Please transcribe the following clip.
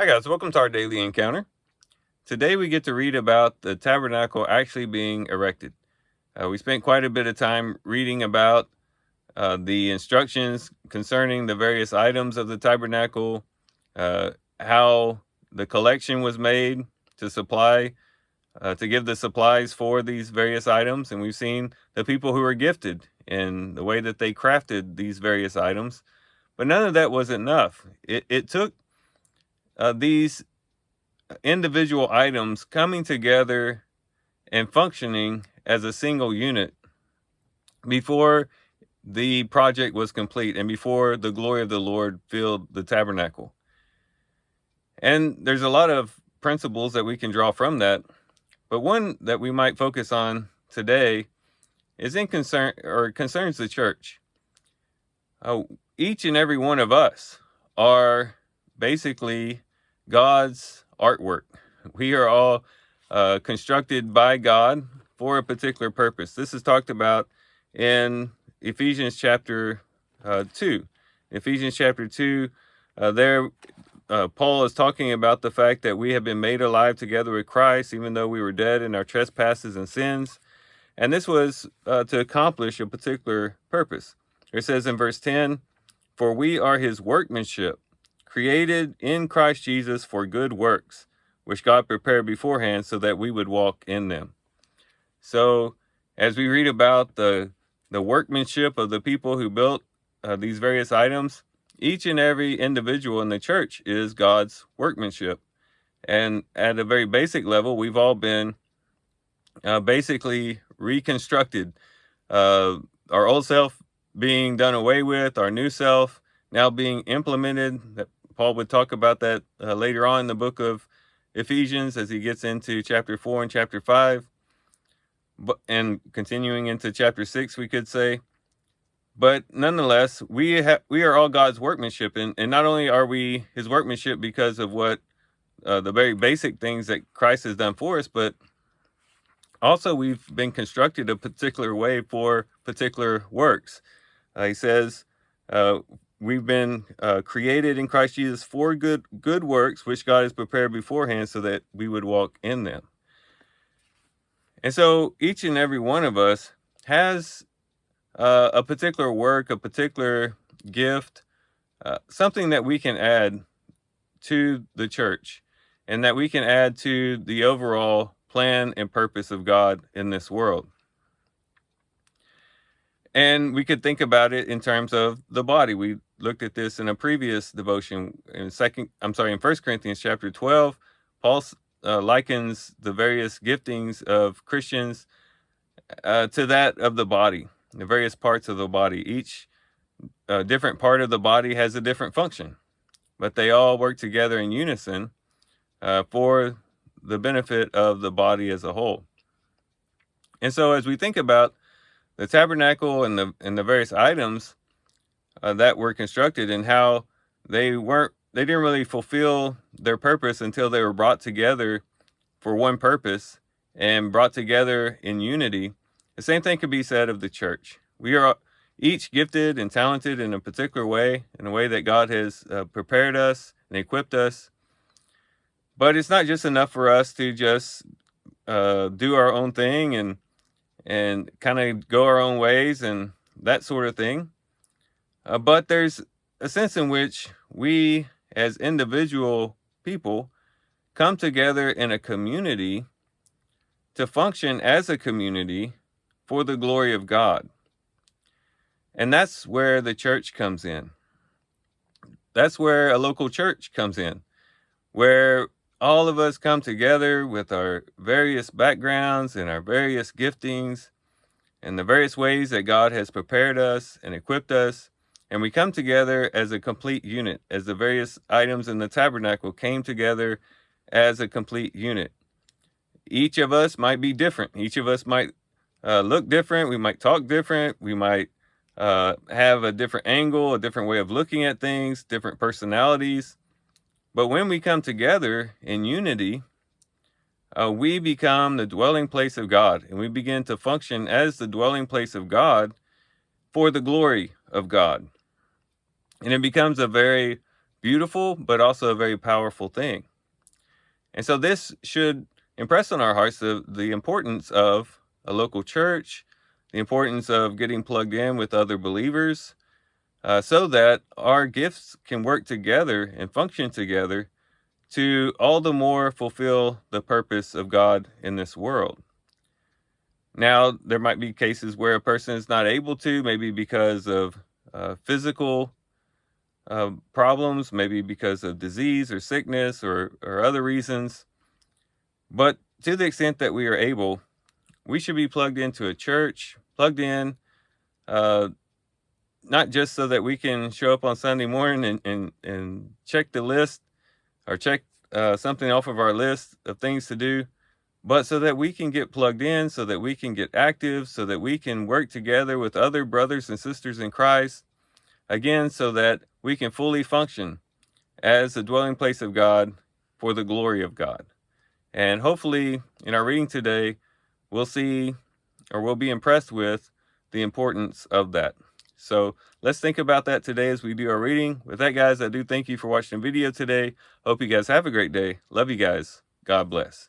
Hi guys, welcome to our daily encounter. Today we get to read about the tabernacle actually being erected. We spent quite a bit of time reading about the instructions concerning the various items of the tabernacle, how the collection was made to supply, to give the supplies for these various items. And we've seen the people who were gifted in the way that they crafted these various items. But none of that was enough. It took these individual items coming together and functioning as a single unit before the project was complete and before the glory of the Lord filled the tabernacle. And there's a lot of principles that we can draw from that, but one that we might focus on today is concerns the church. Each and every one of us are basically God's artwork. We are all constructed by God for a particular purpose. This is talked about in Ephesians chapter 2. Ephesians chapter 2, Paul is talking about the fact that we have been made alive together with Christ, even though we were dead in our trespasses and sins. And this was to accomplish a particular purpose. It says in verse 10, "For we are his workmanship, created in Christ Jesus for good works, which God prepared beforehand so that we would walk in them." So as we read about the workmanship of the people who built these various items, each and every individual in the church is God's workmanship. And at a very basic level, we've all been basically reconstructed. Our old self being done away with, our new self now being implemented. Paul would talk about that later on in the book of Ephesians as he gets into chapter 4 and chapter 5, and continuing into chapter 6, we could say. But nonetheless, we are all God's workmanship, and not only are we his workmanship because of what the very basic things that Christ has done for us, but also we've been constructed a particular way for particular works. He says, we've been created in Christ Jesus for good works, which God has prepared beforehand so that we would walk in them. And so each and every one of us has a particular work, a particular gift, something that we can add to the church and that we can add to the overall plan and purpose of God in this world. And we could think about it in terms of the body. We looked at this in a previous devotion in 1 Corinthians chapter 12. Paul likens the various giftings of Christians to that of the body, the various parts of the body. Each different part of the body has a different function, but they all work together in unison for the benefit of the body as a whole. And so as we think about the tabernacle and the various items that were constructed and how they didn't really fulfill their purpose until they were brought together for one purpose and brought together in unity, the same thing could be said of the church. We are each gifted and talented in a particular way, in a way that God has prepared us and equipped us. But it's not just enough for us to just do our own thing and kind of go our own ways and that sort of thing. But there's a sense in which we as individual people come together in a community to function as a community for the glory of God. And that's where the church comes in. That's where a local church comes in, where all of us come together with our various backgrounds and our various giftings and the various ways that God has prepared us and equipped us. And we come together as a complete unit, as the various items in the tabernacle came together as a complete unit. Each of us might be different. Each of us might look different. We might talk different. We might have a different angle, a different way of looking at things, different personalities. But when we come together in unity, we become the dwelling place of God, and we begin to function as the dwelling place of God for the glory of God. And it becomes a very beautiful, but also a very powerful thing. And so this should impress on our hearts the importance of a local church, the importance of getting plugged in with other believers, so that our gifts can work together and function together to all the more fulfill the purpose of God in this world. Now, there might be cases where a person is not able to, maybe because of physical problems, maybe because of disease or sickness or other reasons. But to the extent that we are able, we should be plugged into a church, plugged in, uh, not just so that we can show up on Sunday morning and check the list or check something off of our list of things to do, but so that we can get plugged in, so that we can get active, so that we can work together with other brothers and sisters in Christ, again, so that we can fully function as the dwelling place of God for the glory of God. And hopefully, in our reading today, we'll see or we'll be impressed with the importance of that. So let's think about that today as we do our reading. With that, guys, I do thank you for watching the video today. Hope you guys have a great day. Love you guys. God bless.